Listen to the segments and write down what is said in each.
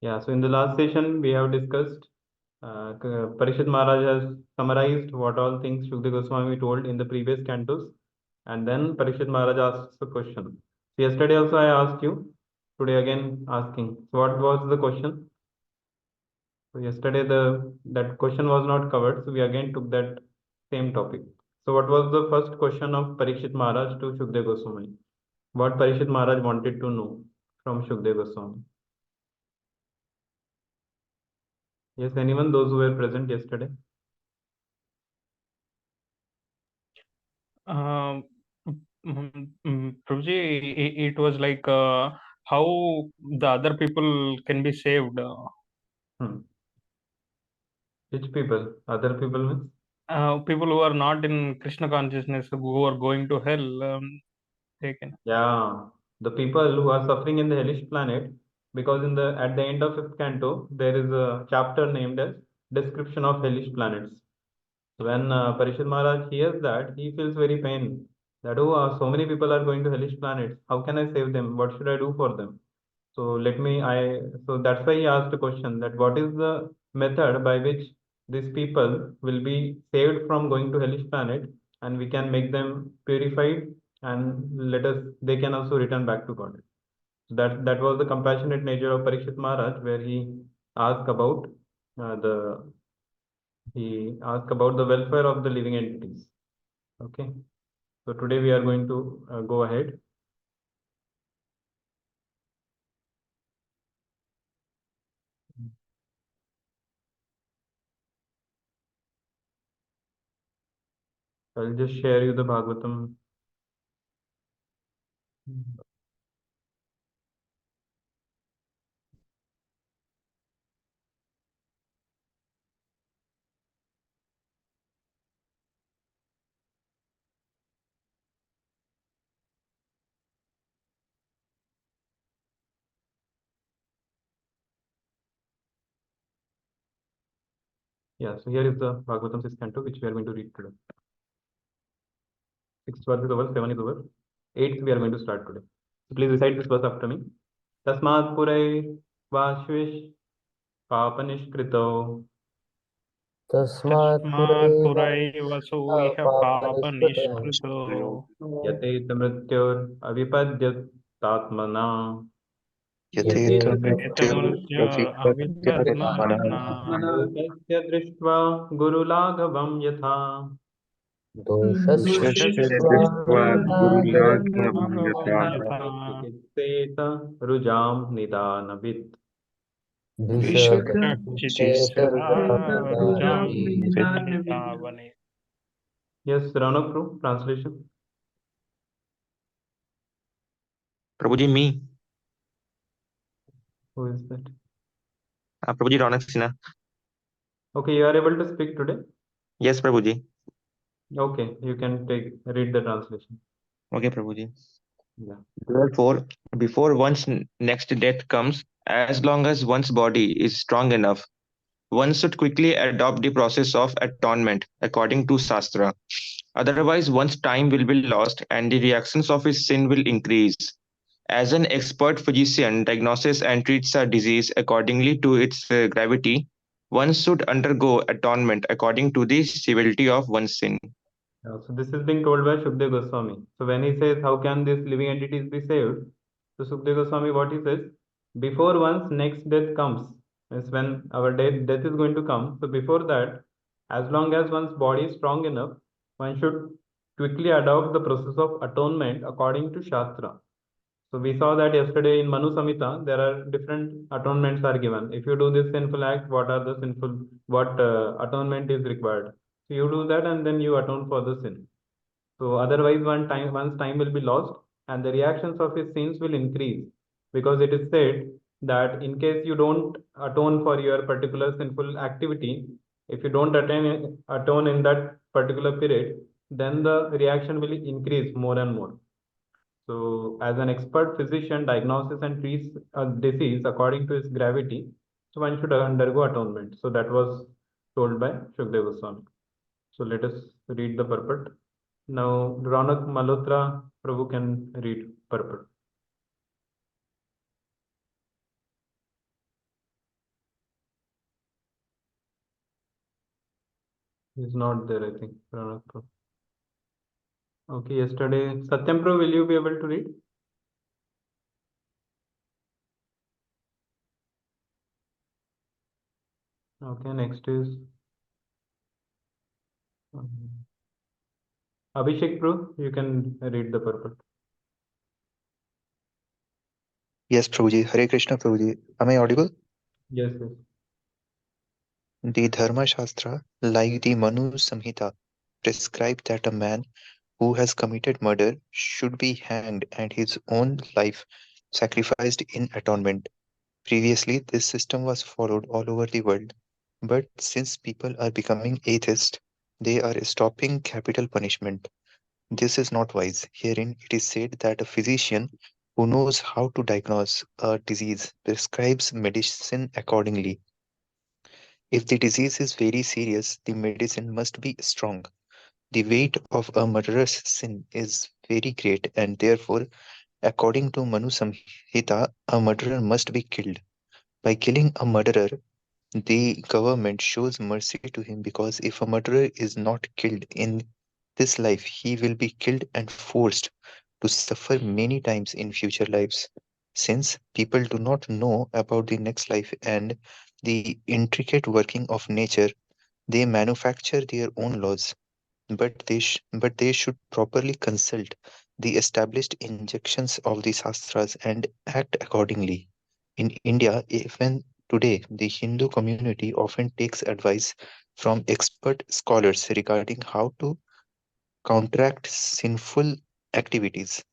Yeah, so in the last session, we have discussed, Parishit Maharaj has summarized what all things Shukdev Goswami told in the previous cantos, and then Parishit Maharaj asks a question. So yesterday also I asked you, today again asking. So what was the question? So yesterday that question was not covered, so we again took that same topic. So what was the first question of Parishit Maharaj to Shukdev Goswami? What Parishit Maharaj wanted to know from Shukdev Goswami? Yes, anyone, those who were present yesterday? Prabhuji, it was like how the other people can be saved. Hmm. Which people? Other people means? People who are not in Krishna consciousness, who are going to hell, they can. Yeah, the people who are suffering in the hellish planet, because in the at the end of fifth canto there is a chapter named as Description of Hellish Planets. When Parishad Maharaj hears that, he feels very pain that so many people are going to hellish planets. How can I save them? What should I do for them? So that's why he asked a question that what is the method by which these people will be saved from going to hellish planet, and we can make them purified, and they can also return back to God. That was the compassionate nature of Parikshit Maharaj, where asked about the he asked about the welfare of the living entities. Okay, so today we are going to go ahead. I'll just share you the Bhagavatam. Yeah, so here is the Bhagavatam 6th canto, which we are going to read today. 6th verse is over, 7 is over. 8th we are going to start today. So please recite this verse after me. Tasmat purai vashvish papanishkrito तस्मात् तस्मात् पुरैव पुरैव सूयः पापनिष्कृतः पापनिष्कृतो yatet mrityur avipadyatatmana यतेत एतमृत्य अविपद्मना lokasya drishtva gurulaghavam yatha दोषस्य दोषस्य दृष्ट्वा गुरुराघवं यथा चिकित्सेत रुजाम निदानवित्. विषकच्चिदेतरुजां विषकच्चेतरुजां निधावने. Yes, Ranak, translation. Prabhuji, me. Who is that? Prabhuji, Ronak Sinha. Okay, you are able to speak today? Yes, Prabhuji. Okay, you can read the translation. Okay, Prabhuji. Yeah. Therefore, before one's next death comes, as long as one's body is strong enough, one should quickly adopt the process of atonement according to Shastra. Otherwise, one's time will be lost and the reactions of his sin will increase. As an expert physician diagnoses and treats a disease accordingly to its gravity, one should undergo atonement according to the severity of one's sin. So this is being told by Shukdev Goswami. So when he says, how can these living entities be saved? So Shukdev Goswami, what he says, before one's next death comes, is when our death is going to come. So before that, as long as one's body is strong enough, one should quickly adopt the process of atonement according to Shastra. So we saw that yesterday in Manu Samhita, there are different atonements are given. If you do this sinful act, what atonement is required? So you do that and then you atone for the sin. So otherwise, one's time will be lost, and the reactions of his sins will increase, because it is said that in case you don't atone for your particular sinful activity, if you don't atone in that particular period, then the reaction will increase more and more. So, as an expert physician diagnoses and treats a disease according to its gravity, so one should undergo atonement. So that was told by Shukdev Goswami. So let us read the purport. Now, Ronak Malhotra Prabhu can read purport. He's not there, I think. Pranav Pro. Okay, yesterday. Satyam Pro, will you be able to read? Okay, next is Abhishek Pro. You can read the purport. Yes, Prabhuji. Hare Krishna, Prabhuji. Am I audible? Yes, yes. The Dharma Shastra, like the Manu Samhita, prescribe that a man who has committed murder should be hanged and his own life sacrificed in atonement. Previously, this system was followed all over the world, but since people are becoming atheists, they are stopping capital punishment. This is not wise. Herein, it is said that a physician who knows how to diagnose a disease prescribes medicine accordingly. If the disease is very serious, the medicine must be strong. The weight of a murderous sin is very great, and therefore, according to Manu Samhita, a murderer must be killed. By killing a murderer, the government shows mercy to him, because if a murderer is not killed in this life, he will be killed and forced to suffer many times in future lives. Since people do not know about the next life and the intricate working of nature, they manufacture their own laws, but they should properly consult the established injunctions of the Shastras and act accordingly. In India, even today, the Hindu community often takes advice from expert scholars regarding how to counteract sinful activities.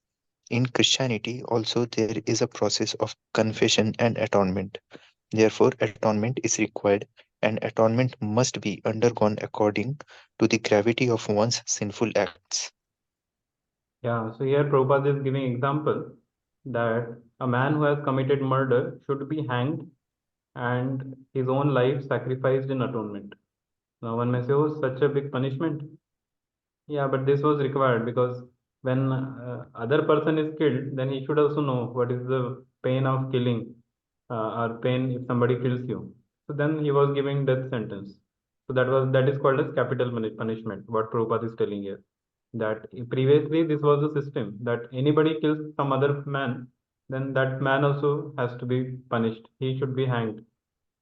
In Christianity, also, there is a process of confession and atonement. Therefore, atonement is required, and atonement must be undergone according to the gravity of one's sinful acts. Yeah, so here Prabhupada is giving example that a man who has committed murder should be hanged and his own life sacrificed in atonement. Now one may say, oh, such a big punishment. Yeah, but this was required because when other person is killed, then he should also know what is the pain of killing or pain if somebody kills you. So then he was giving death sentence. So that is called as capital punishment. What Prabhupada is telling here, that previously this was a system that anybody kills some other man, then that man also has to be punished. He should be hanged.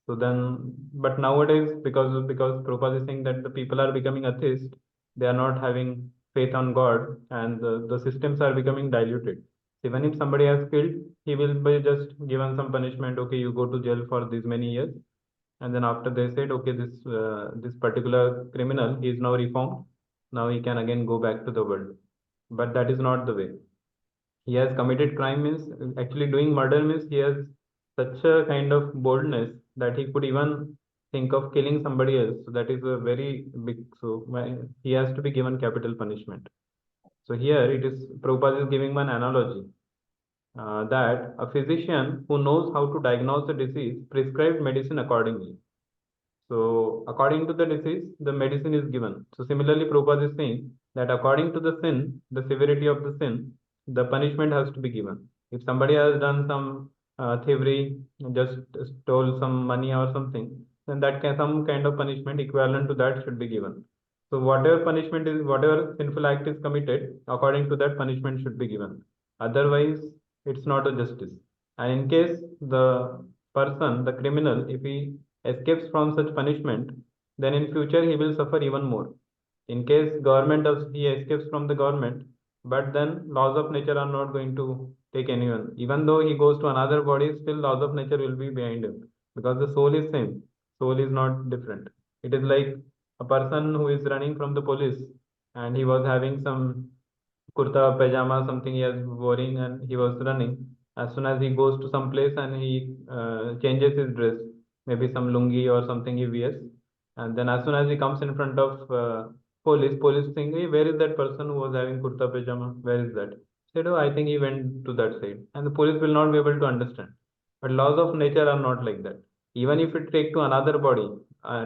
So then, but nowadays, because Prabhupada is saying that the people are becoming atheist, they are not having faith on God, and the systems are becoming diluted. Even if somebody has killed, he will be just given some punishment. Okay, you go to jail for these many years, and then after they said, okay, this particular criminal, he is now reformed. Now he can again go back to the world. But that is not the way. He has committed crime means actually doing murder means he has such a kind of boldness that he could even think of killing somebody else. So that is a very big. So he has to be given capital punishment. So here it is Prabhupada is giving one analogy that a physician who knows how to diagnose a disease prescribed medicine accordingly. So according to the disease, the medicine is given. So similarly, Prabhupada is saying that according to the sin, the severity of the sin, the punishment has to be given. If somebody has done some thievery, just stole some money or something, then some kind of punishment equivalent to that should be given. So whatever punishment is, whatever sinful act is committed, according to that punishment should be given. Otherwise, it's not a justice. And in case the person, the criminal, if he escapes from such punishment, then in future he will suffer even more. In case government does he escapes from the government, but then laws of nature are not going to take anyone. Even though he goes to another body, still laws of nature will be behind him because the soul is same. Soul is not different. It is like a person who is running from the police and he was having some kurta pajama something he was wearing and he was running. As soon as he goes to some place and he changes his dress, maybe some lungi or something he wears, and then as soon as he comes in front of police think, hey, where is that person who was having kurta pajama, where is that? Said, oh, I think he went to that side, and the police will not be able to understand. But laws of nature are not like that. Even if it take to another body,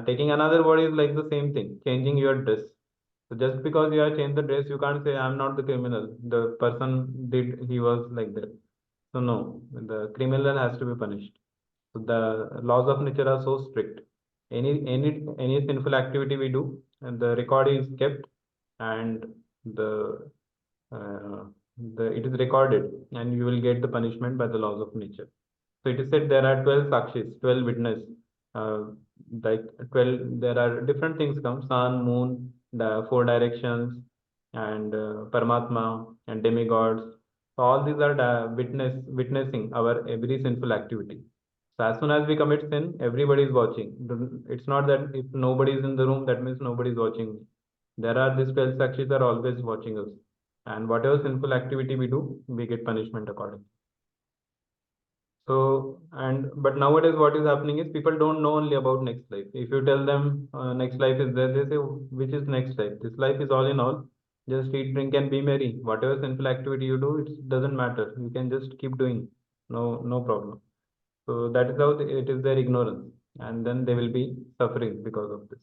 taking another body is like the same thing, changing your dress. So just because you have changed the dress, you can't say I'm not the criminal. The person did, he was like that. So no, the criminal has to be punished. So the laws of nature are so strict. Any sinful activity we do, and the record is kept, and the it is recorded, and you will get the punishment by the laws of nature. So it is said there are 12 sakshis, 12 witness, uh, like 12. There are different things come: sun, moon, the four directions, and Paramatma and demigods. So all these are witnessing our every sinful activity. So as soon as we commit sin, everybody is watching. It's not that if nobody is in the room, that means nobody is watching me. There are these 12 sakshis are always watching us, and whatever sinful activity we do, we get punishment accordingly. So, and but nowadays what is happening is people don't know only about next life. If you tell them next life is there, they say, which is next life? This life is all in all. Just eat, drink, and be merry. Whatever sinful activity you do, it doesn't matter. You can just keep doing. No problem. So that is how it is their ignorance, and then they will be suffering because of this.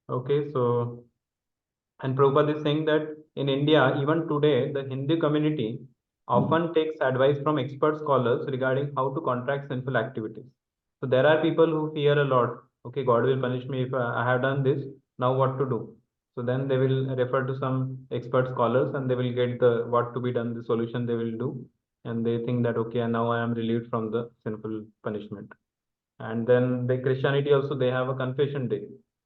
Okay, so and Prabhupada is saying that in India, even today, the Hindu community often takes advice from expert scholars regarding how to contract sinful activities. So there are people who fear a lot. Okay, God will punish me if I have done this. Now what to do? So then they will refer to some expert scholars, and they will get the what to be done, the solution they will do, and they think that okay, now I am relieved from the sinful punishment. And then the Christianity also, they have a confession day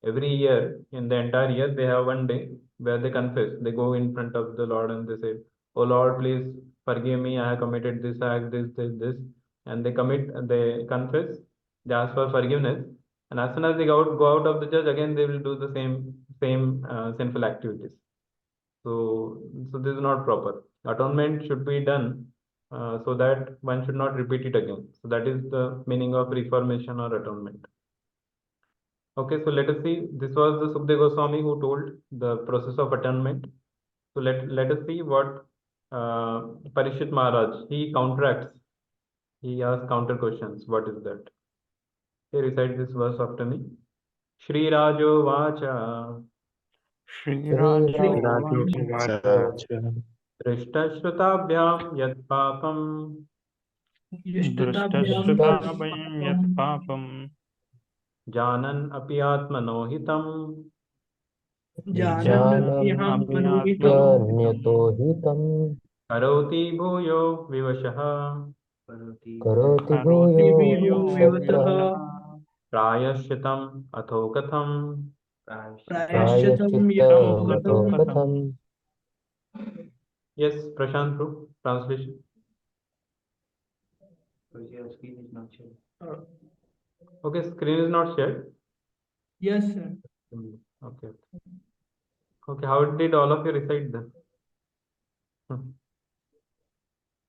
every year. In the entire year they have one day where they confess. They go in front of the Lord and they say, oh Lord, please forgive me, I have committed this act, this, and they commit, they confess, they ask for forgiveness, and as soon as they go out of the church, again they will do the same sinful activities. So this is not proper. Atonement should be done so that one should not repeat it again. So that is the meaning of reformation or atonement. Okay, so let us see. This was the Sukadeva Goswami who told the process of atonement. So let us see what Parishit Maharaj, he counteracts. He asks counter questions. What is that? He recite this verse after me. Shri Rajo Vacha श्रीराजोवाच Drishtashrutabhyam Yat Papam दृष्टश्रुताभयं यत् पापं Janan Api Atmano Hitam जानन्नपि जानन्त्यन्यतो आत्मनो हितं Karoti Bhuyo Vivashaha करोति करोति भूयो भूयो विवशः विवशः Prayashchitam Atho Katham. प्रायश्चित्तमतो कथम् Yes, Prashant, bro. Translation. Okay, screen is not shared. Yes, sir. Okay. Okay, how did all of you recite then?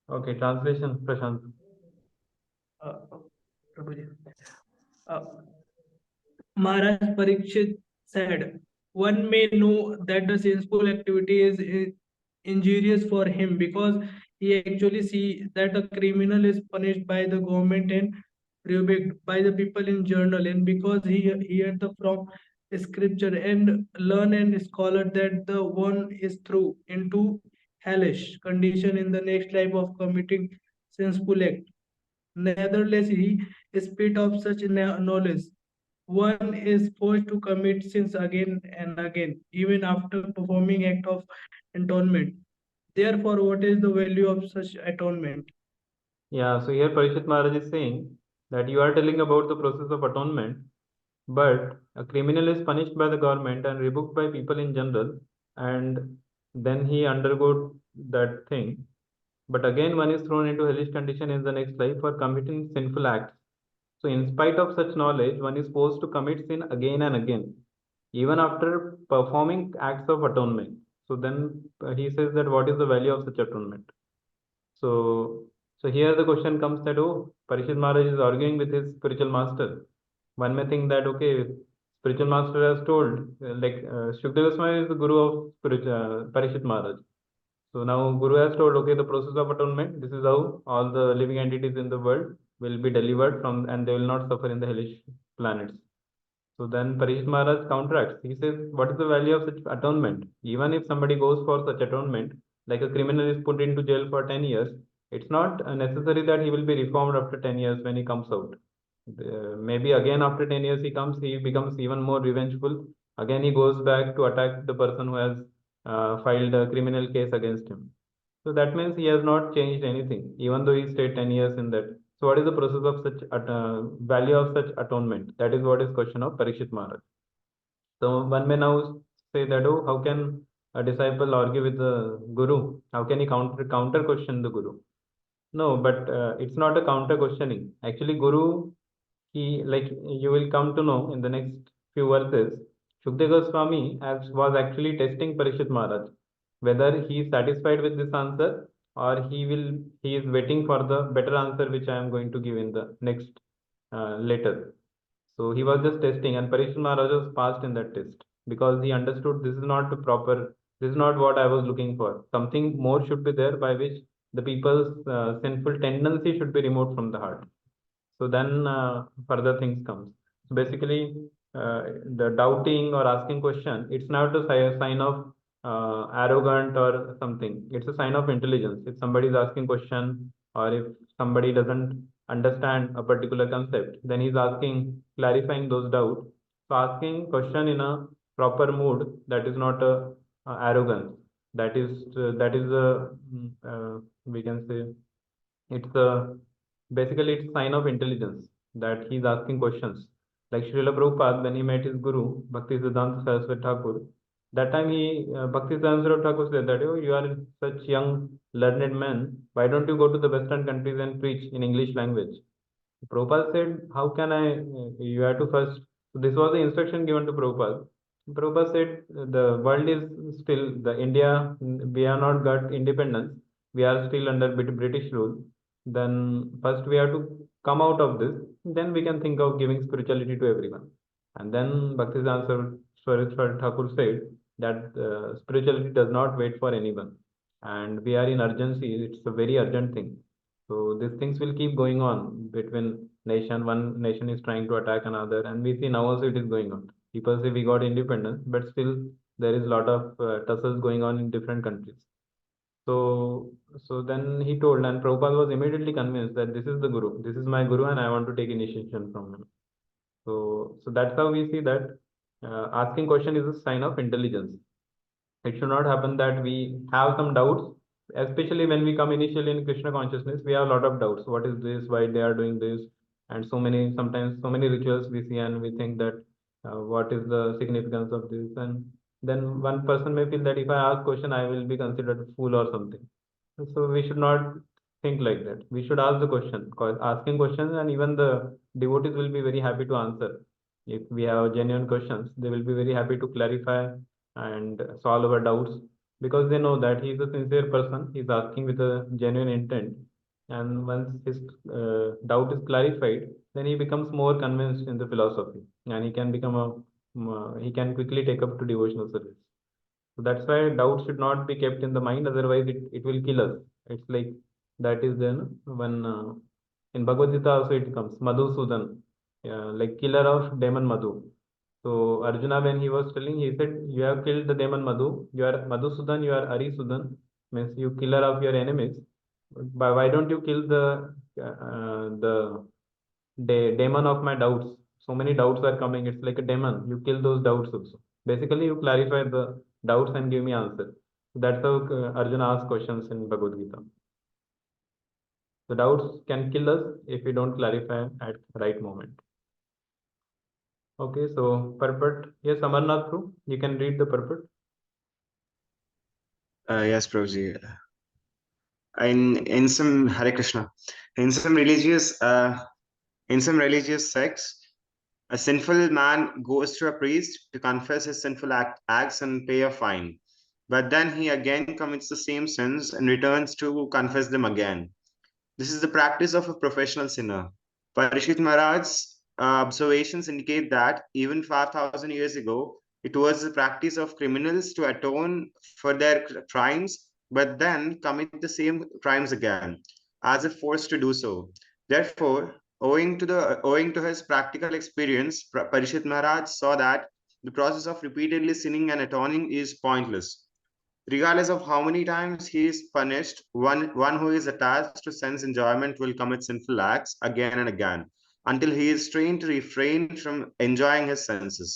Okay, translation, Prashant. Prabhuji. Uh, Maharaj Parikshit said, one may know that the sinful activity is injurious for him because he actually see that a criminal is punished by the government and rebuked by the people in journal, and because he heard the from scripture and learn and scholar that the one is through into hellish condition in the next life of committing sinful act. Nevertheless, he spit of such knowledge. One is forced to commit sins again and again, even after performing act of atonement. Therefore, what is the value of such atonement? Yeah, so here Parishit Maharaj is saying that you are telling about the process of atonement, but a criminal is punished by the government and rebuked by people in general, and then he undergoes that thing. But again, one is thrown into hellish condition in the next life for committing sinful acts. So, in spite of such knowledge, one is forced to commit sin again and again, even after performing acts of atonement. So, then he says that what is the value of such atonement? So here the question comes that, oh, Parishit Maharaj is arguing with his spiritual master. One may think that, okay, spiritual master has told, Shukdev Goswami is the guru of Parishit Maharaj. So now Guru has told, okay, the process of atonement, this is how all the living entities in the world will be delivered from, and they will not suffer in the hellish planets. So then Parishit Maharaj counteracts. He says, what is the value of such atonement? Even if somebody goes for such atonement, like a criminal is put into jail for 10 years, it's not necessary that he will be reformed after 10 years when he comes out. Maybe again after 10 years he comes, he becomes even more revengeful. Again he goes back to attack the person who has filed a criminal case against him. So that means he has not changed anything, even though he stayed 10 years in that. So what is the process of such value of such atonement? That is what is question of Parikshit Maharaj. So one may now say that, oh, how can a disciple argue with the guru? How can he counter question the guru? No, but it's not a counter questioning. Actually, guru, he, like you will come to know in the next few verses, Shukdev Goswami was actually testing Parikshit Maharaj whether he is satisfied with this answer, or he is waiting for the better answer which I am going to give in the next later. So he was just testing, and Parikshit Maharaj was passed in that test because he understood this is not the proper, this is not what I was looking for. Something more should be there by which the people's sinful tendency should be removed from the heart. So then further things comes. So basically, the doubting or asking question, it's not a sign of arrogant or something. It's a sign of intelligence. If somebody is asking question, or if somebody doesn't understand a particular concept, then he's asking, clarifying those doubts. So asking question in a proper mood, that is not a arrogance. That is a we can say it's a basically it's sign of intelligence that he's asking questions. Like Srila Prabhupada, when he met his guru, Bhakti Siddhanta Saraswati Thakur, that time Bhakti Siddhanta Saraswati Thakur said that, oh, you are such young, learned man. Why don't you go to the Western countries and preach in English language? Prabhupada said, how can I, you have to first, so this was the instruction given to Prabhupada. Prabhupada said, the world is still, the India, we have not got independence. We are still under British rule. Then first we have to come out of this. Then we can think of giving spirituality to everyone. And then Bhaktisiddhanta Saraswati Thakur said that spirituality does not wait for anyone. And we are in urgency. It's a very urgent thing. So these things will keep going on between nation. One nation is trying to attack another, and we see now also it is going on. People say we got independence, but still there is a lot of tussles going on in different countries. So then he told, and Prabhupada was immediately convinced that this is the guru, this is my guru, and I want to take initiation from him. So that's how we see that asking question is a sign of intelligence. It should not happen that we have some doubts, especially when we come initially in Krishna consciousness. We have a lot of doubts. What is this? Why they are doing this? And so many, sometimes so many rituals we see, and we think that what is the significance of this? And then one person may feel that if I ask question, I will be considered a fool or something. So we should not think like that. We should ask the question, because asking questions, and even the devotees will be very happy to answer. If we have genuine questions, they will be very happy to clarify and solve our doubts, because they know that he is a sincere person. He's asking with a genuine intent, and once his doubt is clarified, then he becomes more convinced in the philosophy, and he can become he can quickly take up to devotional service. So that's why doubt should not be kept in the mind, otherwise it will kill us. It's like that is then when in Bhagavad Gita also it comes Madhusudan, like killer of demon Madhu. So Arjuna, when he was telling, he said, "You have killed the demon Madhu. You are Madhusudan. You are Arisudan. Means you killer of your enemies. But why don't you kill the demon of my doubts? So many doubts are coming. It's like a demon. You kill those doubts also. Basically, you clarify the doubts and give me answer." So that's how Arjuna asks questions in Bhagavad Gita. The doubts can kill us if we don't clarify at right moment. Okay, so purport. Yes, Amarnath Prabhu, you can read the purport. Yes, Prabhuji. In some Hare Krishna, in some religious sects, a sinful man goes to a priest to confess his sinful acts and pay a fine. But then he again commits the same sins and returns to confess them again. This is the practice of a professional sinner. Parishit Maharaj's observations indicate that even 5,000 years ago, it was the practice of criminals to atone for their crimes, but then commit the same crimes again, as if forced to do so. Therefore, owing to his practical experience, Parishit Maharaj saw that the process of repeatedly sinning and atoning is pointless. Regardless of how many times he is punished, one who is attached to sense enjoyment will commit sinful acts again and again until he is trained to refrain from enjoying his senses.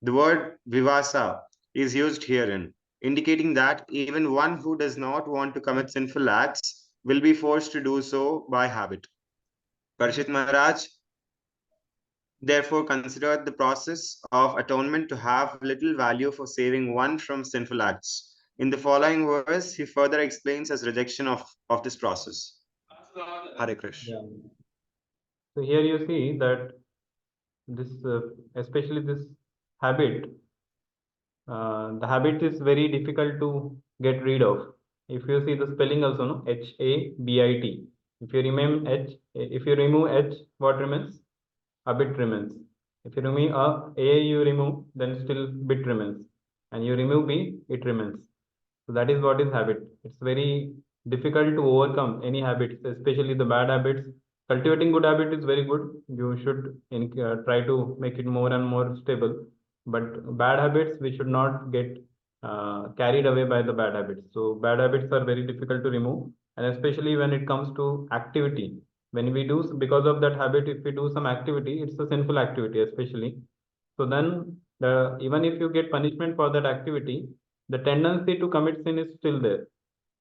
The word vivasa is used herein, indicating that even one who does not want to commit sinful acts will be forced to do so by habit. Parishit Maharaj therefore considered the process of atonement to have little value for saving one from sinful acts. In the following verse, he further explains his rejection of this process. Hare Krishna. Yeah. So here you see that this, especially this habit, the habit is very difficult to get rid of. If you see the spelling also, no, Habit. If you remove H, what remains? Habit remains. If you remove A you remove, then still bit remains, and you remove B, it remains. So that is what is habit. It's very difficult to overcome any habits, especially the bad habits. Cultivating good habit is very good. You should try to make it more and more stable. But bad habits, we should not get carried away by the bad habits. So bad habits are very difficult to remove, and especially when it comes to activity. When we do, because of that habit, if we do some activity, it's a sinful activity, especially. So then, even if you get punishment for that activity, the tendency to commit sin is still there.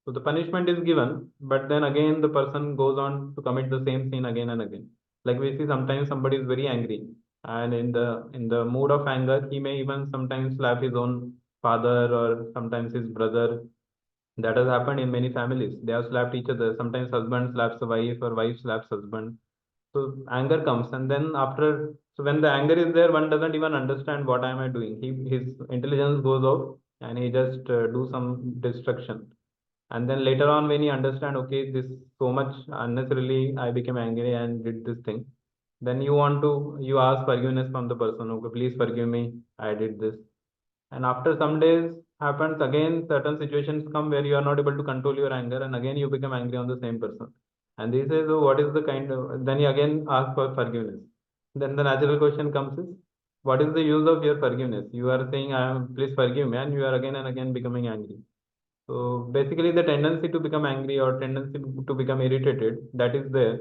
So the punishment is given, but then again the person goes on to commit the same sin again and again. Like we see sometimes somebody is very angry, and in the mood of anger, he may even sometimes slap his own father or sometimes his brother. That has happened in many families. They have slapped each other. Sometimes husband slaps the wife or wife slaps husband. So anger comes, and then after, so when the anger is there, one doesn't even understand what am I doing. His intelligence goes off, and he just do some destruction. And then later on, when he understand, okay, this so much unnecessarily, I became angry and did this thing. Then you ask forgiveness from the person. Okay, please forgive me. I did this. And after some days happens again, certain situations come where you are not able to control your anger, and again you become angry on the same person. And he says, oh, what is the kind of, then you again ask for forgiveness. Then the natural question comes is, what is the use of your forgiveness? You are saying, please forgive me, and you are again and again becoming angry. So basically, the tendency to become angry or tendency to become irritated, that is there.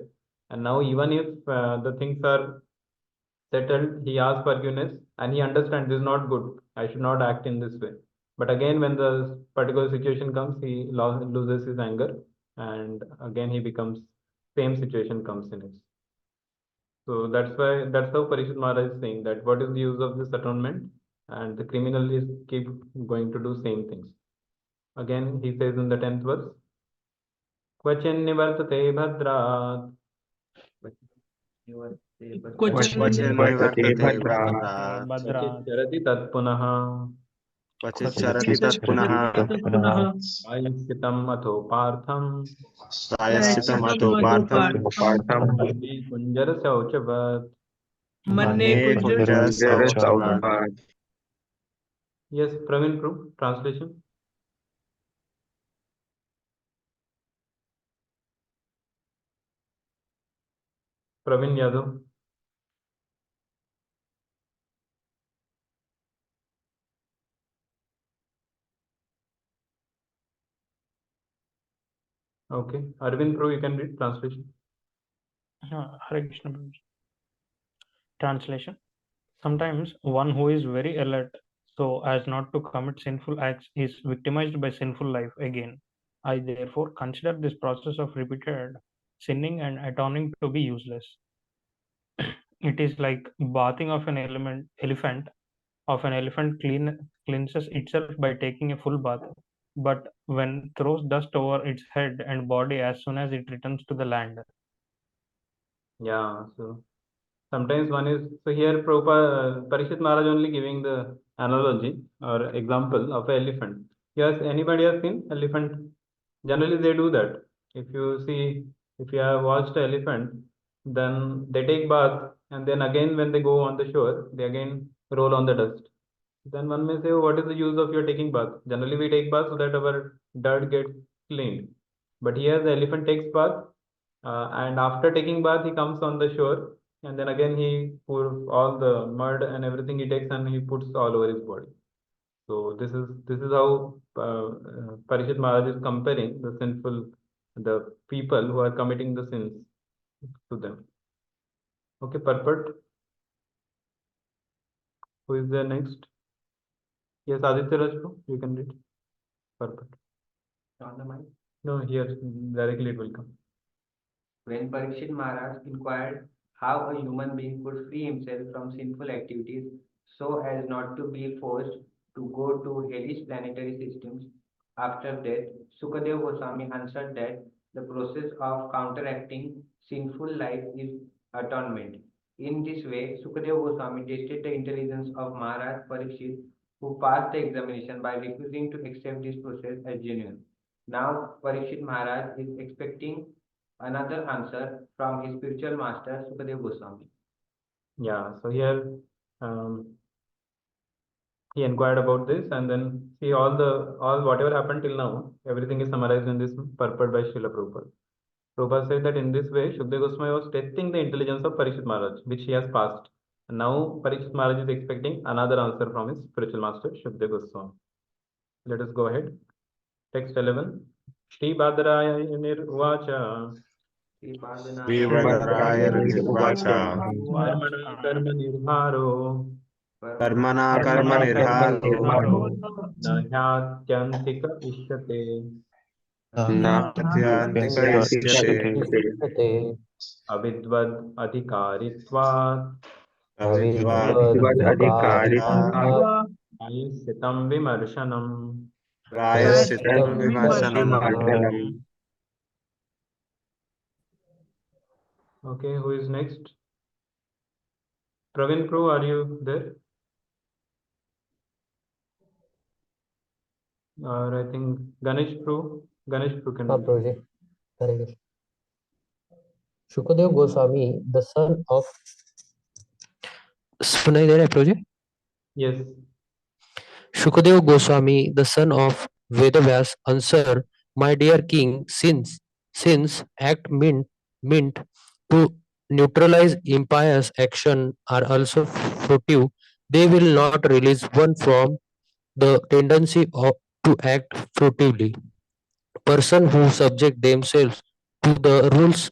And now, even if the things are settled, he asks forgiveness and he understands this is not good. I should not act in this way. But again, when the particular situation comes, he loses his anger, and again he becomes, same situation comes in it. So that's how Parishit Maharaj is saying that what is the use of this atonement, and the criminal is keep going to do same things. Again, he says in the 10th verse, Kvachin nivartate bhadrat. Question Vachan Vartate nivartate bhadra. bhadrat. Kvacit charati tat punaha. Vachit क्वचित् charati tat punaha. चरति पुनः Ayushkitam atho partham. Prayaschitam ato Prayaschitam partham. Partham. Mandi kunjara shauchavat. Manne Manne kunjara Kunjara sauchavat. Sauchavat. Yes, Praveen Prabhu, translation. Praveen Yadav. Okay. Arvind Prabhu, you can read translation. Hare Krishna. Translation. Sometimes one who is very alert so as not to commit sinful acts is victimized by sinful life again. I therefore consider this process of repeated sinning and atoning to be useless. It is like bathing of an elephant. Of an elephant cleanses itself by taking a full bath, but when throws dust over its head and body as soon as it returns to the land. Yeah. So sometimes one is, so here Prabhupada, Parishit Maharaj only giving the analogy or example of an elephant. Yes, anybody has seen elephant? Generally they do that. If you see, if you have watched an elephant, then they take bath, and then again when they go on the shore, they again roll on the dust. Then one may say, oh, what is the use of your taking bath? Generally we take bath so that our dirt gets cleaned. But here the elephant takes bath, and after taking bath, he comes on the shore, and then again he pours all the mud and everything he takes, and he puts all over his body. So this is how Parishit Maharaj is comparing the people who are committing the sins to them. Okay, purport. Who is there next? Yes, Aditya Rajput, you can read. Purport. On the mic. No, here directly it will come. When Parikshit Maharaj inquired how a human being could free himself from sinful activities so as not to be forced to go to hellish planetary systems after death, Sukadeva Goswami answered that the process of counteracting sinful life is atonement. In this way, Sukadeva Goswami tested the intelligence of Maharaj Parikshit, who passed the examination by refusing to accept this process as genuine. Now, Parikshit Maharaj is expecting another answer from his spiritual master Sukadeva Goswami. Yeah, so here um, he inquired about this, and then see all whatever happened till now, everything is summarized in this purport by Srila Prabhupada. Prabhupada said that in this way, Shukdev Goswami was testing the intelligence of Parikshit Maharaj, which he has passed. And now Parikshit Maharaj is expecting another answer from his spiritual master, Shukdev Goswami. Let us go ahead. Text 11. Shri Badaraya Nirvacha Srivadaraya Uvacha Karmana Karma Nirharo Karmana Karma Nirharo Nahyatyantika Ishyate Natyantika Isyate Te Avidvad Adhikaritvat avidvadhikaritva Ayashitam Vimarshanam. Prayaschitam prayaschitam Vimarsanam. vimarshanam. Okay, who is next? Praveen Pro, are you there? Or I think Ganesh Pro. Ganesh Pro can. Prabhuji, Hare Krishna. Shukadeva Goswami, the son of सुनाई दे रहा है project Yes. Shukadeva Goswami, the son of Vedavyas, answered, "My dear king, since act meant to neutralize impious action are also fruitive, they will not release one from the tendency to act fruitively. Persons who subject themselves to the rules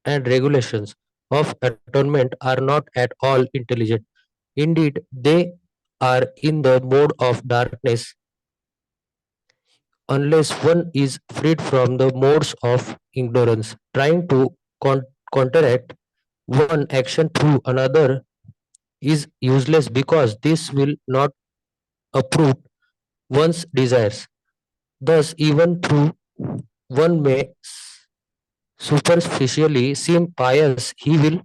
and regulations of atonement are not at all intelligent. Indeed, they are in the mode of darkness unless one is freed from the modes of ignorance. Trying to counteract one action through another is useless because this will not uproot one's desires. Thus, even though one may superficially seem pious, he will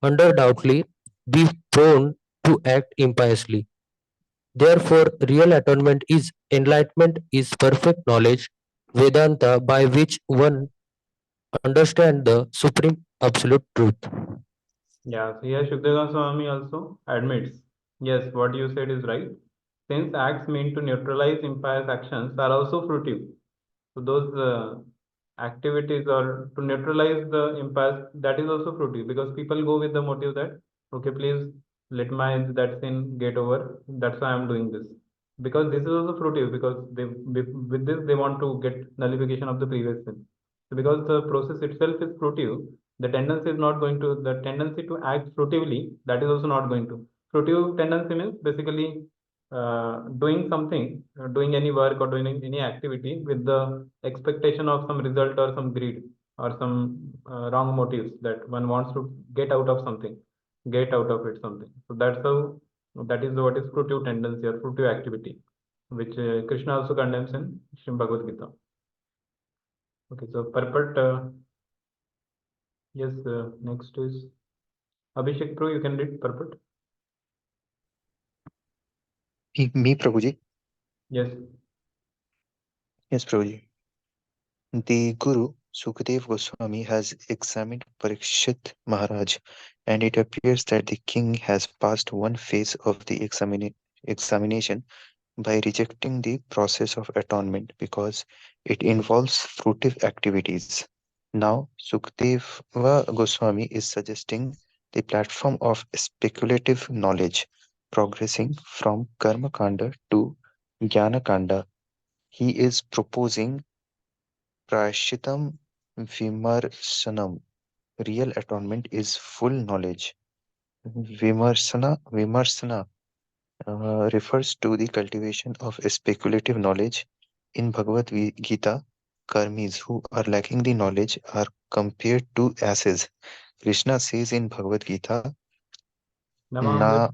undoubtedly be prone to act impiously. Therefore, real atonement is enlightenment is perfect knowledge, Vedanta, by which one understands the supreme absolute truth. Yeah, so here Shukdeva Swami also admits, yes, what you said is right. Since acts meant to neutralize impious actions are also fruitive. So those activities or to neutralize the impious, that is also fruitive because people go with the motive that, okay, please let my that sin get over. That's why I'm doing this. Because this is also fruitive because with this they want to get nullification of the previous sin. So because the process itself is fruitive, the tendency is not going to the tendency to act fruitively, that is also not going to. Fruitive tendency means basically doing something, doing any work or doing any activity with the expectation of some result or some greed or some wrong motives that one wants to get out of something, get out of it something. So that's how that is what is fruitive tendency or fruitive activity, which Krishna also condemns in Srimad Bhagavad Gita. Okay, so purport. Yes, next is Abhishek Pro. You can read purport. Me, Prabhuji. Yes. Yes, Prabhuji. The Guru Sukadev Goswami has examined Parikshit Maharaj, and it appears that the king has passed one phase of the examination by rejecting the process of atonement because it involves fruitive activities. Now, Sukadeva Goswami is suggesting the platform of speculative knowledge, progressing from Karma Kanda to Jnana Kanda. He is proposing Prashitam Vimarsanam. Real atonement is full knowledge. Vimarsana refers to the cultivation of speculative knowledge. In Bhagavad Gita, karmis who are lacking the knowledge are compared to asses. Krishna says in Bhagavad Gita, Namam Na,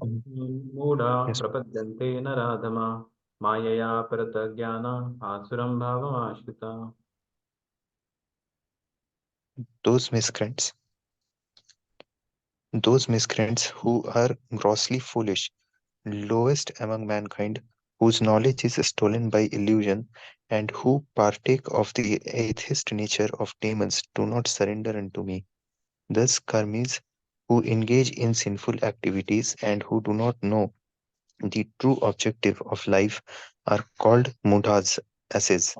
Mudha yes, Prapadyante Naradama Mayaya Paratajnana Asuram Bhavamashvita. those miscreants, those miscreants who are grossly foolish, lowest among mankind, whose knowledge is stolen by illusion, and who partake of the atheist nature of demons, do not surrender unto me. Thus, karmis who engage in sinful activities and who do not know the true objective of life are called mudhas, asses.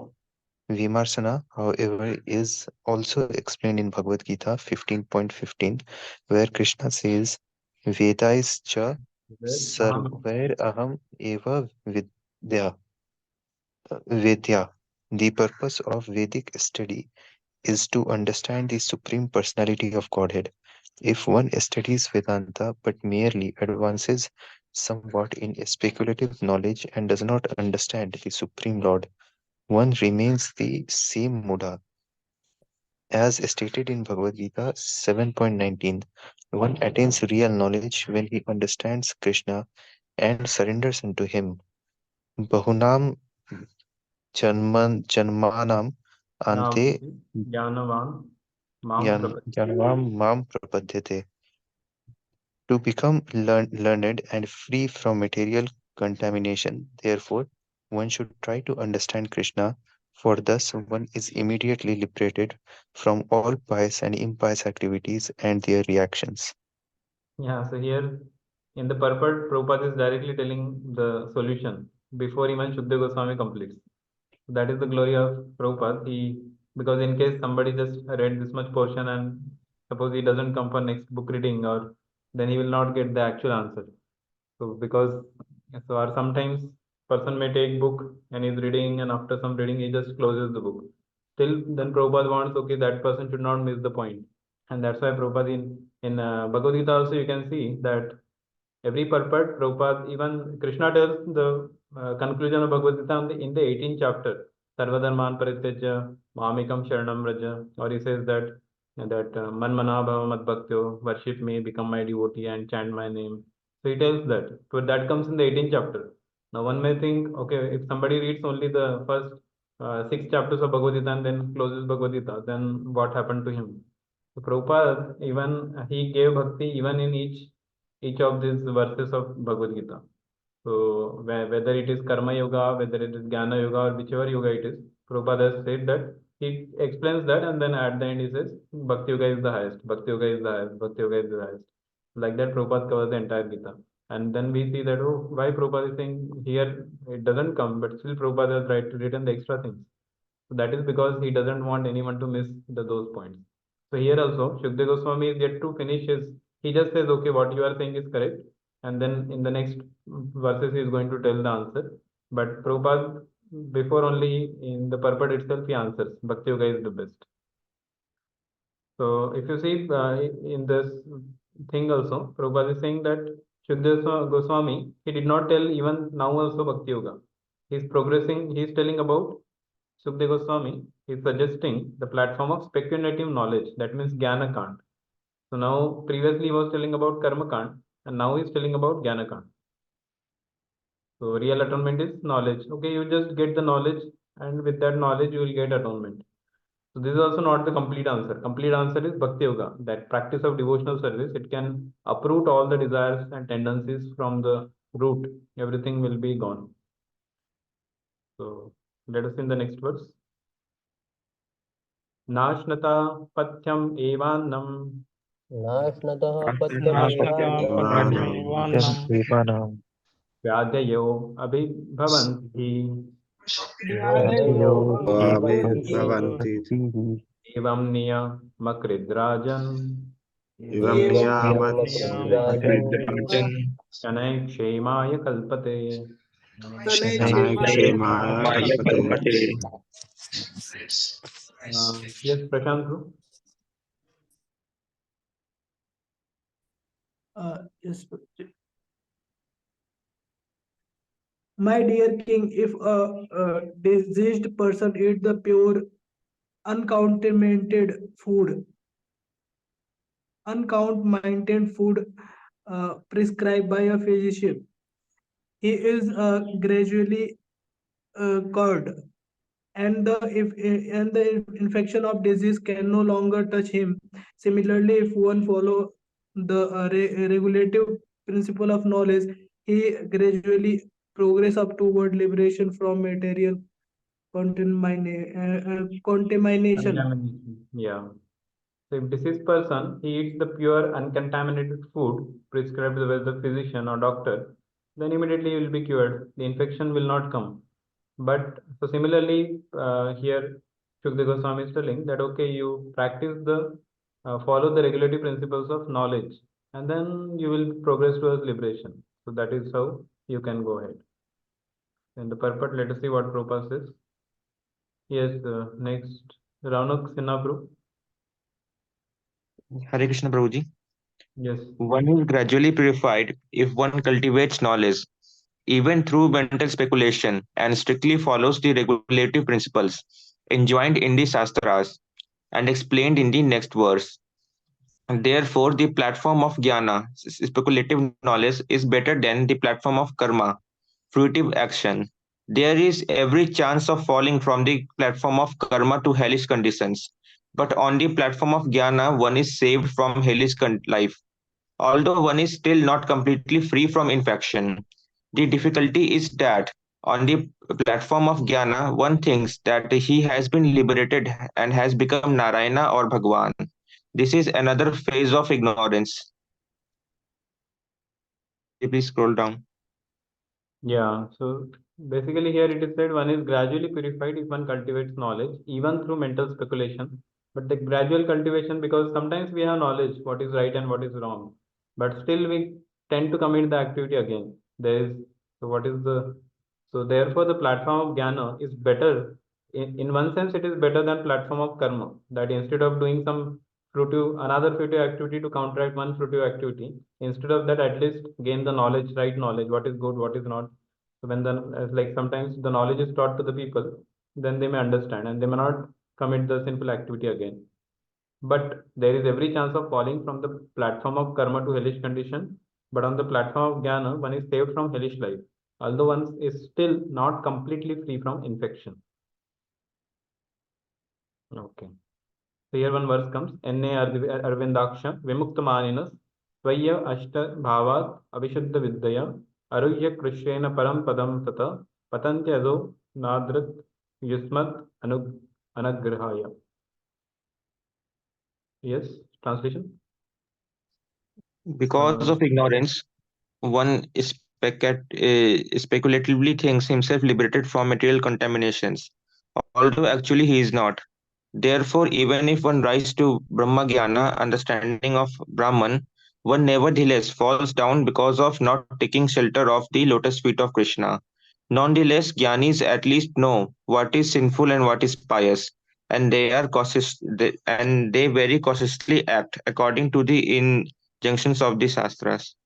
Vimarsana, however, is also explained in Bhagavad Gita 15.15, where Krishna says, Vedais cha Aham. sarvair aham eva vidya. Vedya. The purpose of Vedic study is to understand the Supreme Personality of Godhead. If one studies Vedanta but merely advances somewhat in speculative knowledge and does not understand the Supreme Lord, one remains the same Muddha. As stated in Bhagavad Gita 7.19, one attains real knowledge when he understands Krishna and surrenders unto him. Bahunam janmanam Now, ante Jnanavan Mam Prapadyante. janvam mam prapadyate. To become learned and free from material contamination, therefore, one should try to understand Krishna, for thus one is immediately liberated from all pious and impious activities and their reactions. Yeah, so here in the purport, Prabhupada is directly telling the solution before even Shukdev Goswami completes. That is the glory of Prabhupada. Because in case somebody just read this much portion and suppose he doesn't come for next book reading, or then he will not get the actual answer. So or sometimes person may take book and is reading, and after some reading he just closes the book. Still, then Prabhupada wants, okay, that person should not miss the point. And that's why Prabhupada in Bhagavad Gita also you can see that every purport, Prabhupada, even Krishna tells the conclusion of Bhagavad Gita in the 18th chapter, Sarvadharman Parityajya, Mamikam Sharanam Raja, or he says that Manmana Bhava Madbhaktyo, worship me, become my devotee, and chant my name. So he tells that. But that comes in the 18th chapter. Now one may think, okay, if somebody reads only the first six chapters of Bhagavad Gita and then closes Bhagavad Gita, then what happened to him? So Prabhupada, even he gave bhakti even in each of these verses of Bhagavad Gita. So whether it is Karma Yoga, whether it is Jnana Yoga, or whichever yoga it is, Prabhupada has said that he explains that, and then at the end he says Bhakti Yoga is the highest, Bhakti Yoga is the highest, Bhakti Yoga is the highest. Like that, Prabhupada covers the entire Gita. And then we see that, oh, why Prabhupada is saying here it doesn't come, but still Prabhupada has written the extra things. So that is because he doesn't want anyone to miss those points. So here also, Shukdev Goswami is yet to finish he just says, okay, what you are saying is correct. And then in the next verses, he is going to tell the answer. But Prabhupada, before only in the purport itself, he answers, Bhakti Yoga is the best. So if you see in this thing also, Prabhupada is saying that Shukdev Goswami, he did not tell even now also Bhakti Yoga. He's progressing, he's telling about Sukdev Goswami is suggesting the platform of speculative knowledge, that means Jnana Kant. So now, previously he was telling about Karma Kant, and now he's telling about Jnana Kant. So real atonement is knowledge. Okay, you just get the knowledge, and with that knowledge, you will get atonement. So this is also not the complete answer. Complete answer is Bhakti Yoga, that practice of devotional service. It can uproot all the desires and tendencies from the root. Everything will be gone. So let us in the next verse. नाश्नता पथ्यम एवान्नम नाश्नतः नाश्नता पथ्यमेवान्नं पथ्यमेवान्नं व्याधयो अभिभवन्ति व्याधयो व्याधयो अभिभवन्ति अभिभवन्ति एवं नियमकृद्राजन् Evam नियमकृद्राजन् नियमकृद्राजन् शनैः क्षेमाय कल्पते Shanai Kshemaya शनैः Kalpate. कल्पते. Yes, Prashant bro. Yes. My dear king, if a diseased person eat the pure, uncontaminated food, uncontaminated food prescribed by a physician, he is gradually cured, and the infection of disease can no longer touch him. Similarly, if one follow the regulative principle of knowledge, he gradually progress up toward liberation from material contamination. Contamination. Yeah. So if deceased person he eats the pure uncontaminated food prescribed by the physician or doctor, then immediately he will be cured. The infection will not come. But so similarly, here Shukdev Goswami is telling that okay, you practice the follow the regulative principles of knowledge, and then you will progress towards liberation. So that is how you can go ahead. And the purport, let us see what Prabhupada says. Yes, next Raunak Sinha Prabhu. Hare Krishna Prabhuji. Yes. One is gradually purified if one cultivates knowledge, even through mental speculation, and strictly follows the regulative principles enjoined in the Shastras and explained in the next verse. Therefore, the platform of jnana, speculative knowledge, is better than the platform of karma, fruitive action. There is every chance of falling from the platform of karma to hellish conditions, but on the platform of jnana, one is saved from hellish life, although one is still not completely free from infection. The difficulty is that on the platform of jnana, one thinks that he has been liberated and has become Narayana or Bhagwan. This is another phase of ignorance. Please scroll down. Yeah, so basically here it is said one is gradually purified if one cultivates knowledge, even through mental speculation. But the gradual cultivation, because sometimes we have knowledge what is right and what is wrong, but still we tend to commit the activity again. There is so what is the so therefore the platform of jnana is better. In one sense, it is better than platform of karma. That instead of doing some fruitive another fruitive activity to counteract one fruitive activity, instead of that, at least gain the knowledge, right knowledge, what is good, what is not. So when the like sometimes the knowledge is taught to the people, then they may understand and they may not commit the sinful activity again. But there is every chance of falling from the platform of karma to hellish condition. But on the platform of jnana, one is saved from hellish life, although one is still not completely free from infection. Okay. So here one verse comes. Enne Arvindaksha Vimuktamaninas Tvaya Ashta Bhavat Avishuddha Vidyaya Aruhya Krishrena Param Padam Tata Patantyado Nadrat Yusmat Anagrahaya. Yes, translation. Because of ignorance, one speculatively thinks himself liberated from material contaminations, although actually he is not. Therefore, even if one rises to Brahma-jnana, understanding of Brahman, one nevertheless falls down because of not taking shelter of the lotus feet of Krishna. Nonetheless, jnanis at least know what is sinful and what is pious, and they very cautiously act according to the injunctions of the Shastras.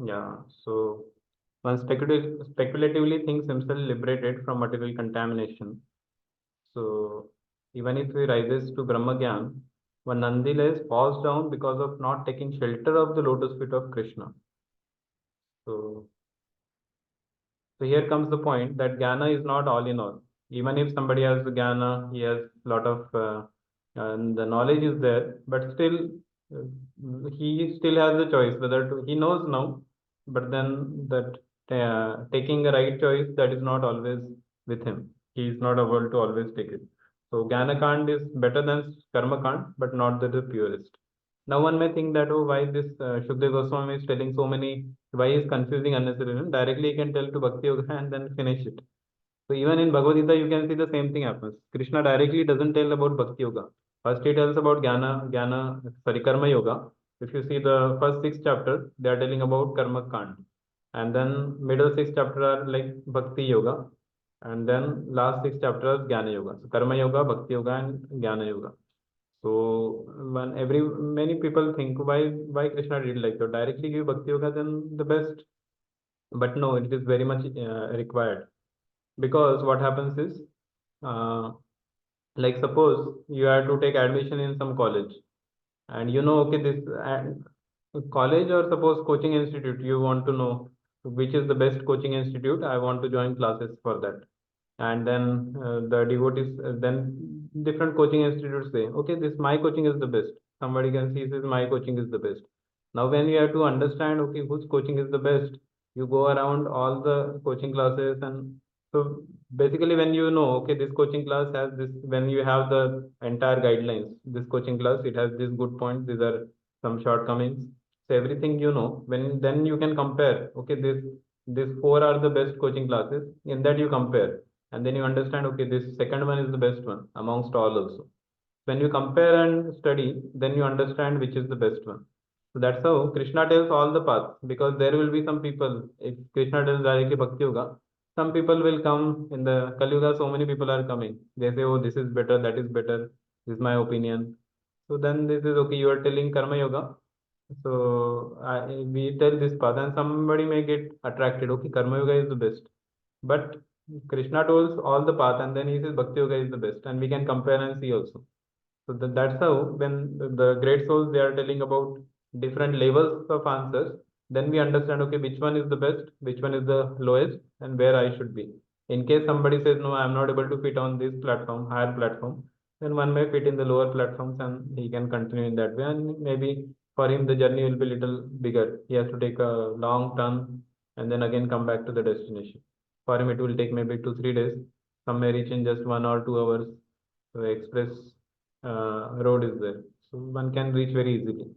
Yeah. So one speculatively thinks himself liberated from material contamination. So even if he rises to Brahmagyan, one nonetheless falls down because of not taking shelter of the lotus feet of Krishna. So, so here comes the point that Jnana is not all in all. Even if somebody has the Jnana, he has a lot of and the knowledge is there, but still he still has the choice whether to, he knows now, but then that taking the right choice, that is not always with him. He is not able to always take it. So Jnana Kand is better than Karma Kand, but not the purest. Now one may think that, oh, why this Shukdev Goswami is telling so many, why is confusing unnecessarily? Directly he can tell to Bhakti Yoga and then finish it. So even in Bhagavad Gita, you can see the same thing happens. Krishna directly doesn't tell about Bhakti Yoga. First he tells about Karma Yoga. If you see the first six chapters, they are telling about Karma Kand. And then middle six chapters are like Bhakti Yoga. And then last six chapters, Jnana Yoga. So Karma Yoga, Bhakti Yoga, and Jnana Yoga. So when many people think why Krishna did like that, directly give bhakti yoga, then the best. But no, it is very much required, because what happens is, uh, like suppose you have to take admission in some college, and you know, okay, this college, or suppose coaching institute, you want to know which is the best coaching institute, I want to join classes for that. And then the devotees, then different coaching institutes say, okay, this my coaching is the best. Somebody can see says my coaching is the best. Now when you have to understand, okay, whose coaching is the best, you go around all the coaching classes. And so basically when you know, okay, this coaching class has this, when you have the entire guidelines, this coaching class, it has this good points, these are some shortcomings, so everything you know, when then you can compare, okay, this four are the best coaching classes, in that you compare, and then you understand, okay, this second one is the best one amongst all also. When you compare and study, then you understand which is the best one. So that's how Krishna tells all the paths, because there will be some people, if Krishna tells directly Bhakti Yoga, some people will come in the Kali Yuga, so many people are coming. They say, oh, this is better, that is better, this is my opinion. So then this is okay, you are telling Karma Yoga. So we tell this path, and somebody may get attracted, okay, Karma Yoga is the best. But Krishna tells all the path, and then he says Bhakti Yoga is the best, and we can compare and see also. So that's how when the great souls they are telling about different levels of answers, then we understand, okay, which one is the best, which one is the lowest, and where I should be. In case somebody says, no, I am not able to fit on this platform, higher platform, then one may fit in the lower platforms and he can continue in that way. And maybe for him the journey will be little bigger. He has to take a long turn and then again come back to the destination. For him, it will take maybe 2 3 days. Some may reach in just 1 or 2 hours. So express road is there, so one can reach very easily.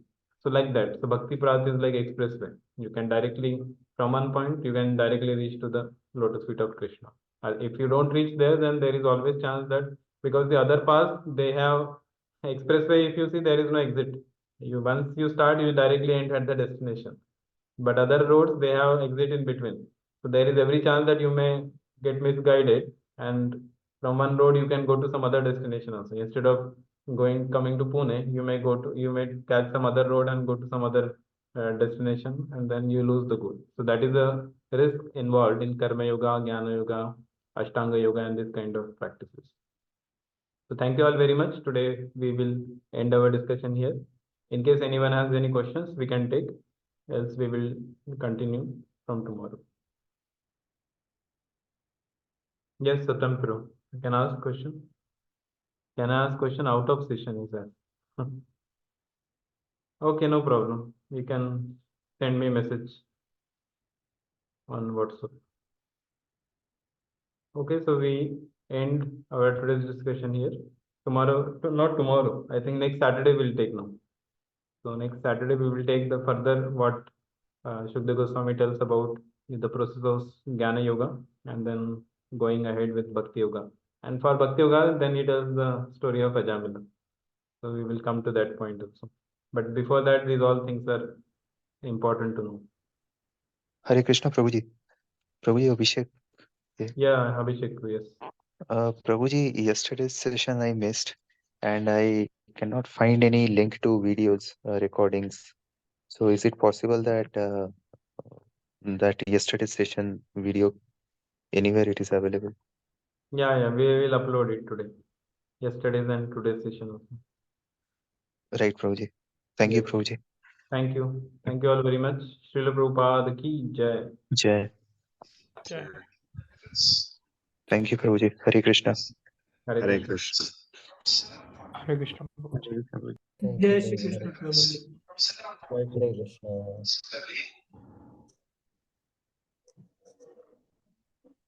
So like that, so Bhakti Path is like expressway. You can directly, from one point, you can directly reach to the lotus feet of Krishna. If you don't reach there, then there is always chance that, because the other paths they have expressway, if you see, there is no exit. You once you start, you directly end at the destination. But other roads they have exit in between. So there is every chance that you may get misguided, and from one road you can go to some other destination also. Instead of coming to Pune, you may catch some other road and go to some other destination, and then you lose the goal. So that is a risk involved in Karma Yoga, Jnana Yoga, Ashtanga Yoga, and this kind of practices. So thank you all very much. Today we will end our discussion here. In case anyone has any questions, we can take. Else we will continue from tomorrow. Yes, Satam Pro. You can ask question. Can I ask question out of session? Is that? Okay, no problem. You can send me message on WhatsApp. Okay, so we end our today's discussion here. Tomorrow, not tomorrow. I think next Saturday we'll take now. So next Saturday we will take the further what Shukdev Goswami tells about the process of Jnana Yoga, and then going ahead with Bhakti Yoga. And for Bhakti Yoga, then he tells the story of Ajamila. So we will come to that point also. But before that, these all things are important to know. Hare Krishna, Prabhuji. Prabhuji, Abhishek. Yeah, Abhishek, yes. Prabhuji, yesterday's session I missed, and I cannot find any link to videos recordings. So is it possible that yesterday's session video anywhere it is available? Yeah, we will upload it today. Yesterday's and today's session also. Right, Prabhuji. Thank you, Yes. Prabhuji. Thank you. Thank you all very much. Srila Prabhupada ki jai. Jai. Jai. Thank you, Prabhuji. Hare Krishna. Hare Hare Krishna. Krishna. Hare Krishna. Thank Jai you, Shri Prabhuji. Krishna Prabhuji. Hare Krishna.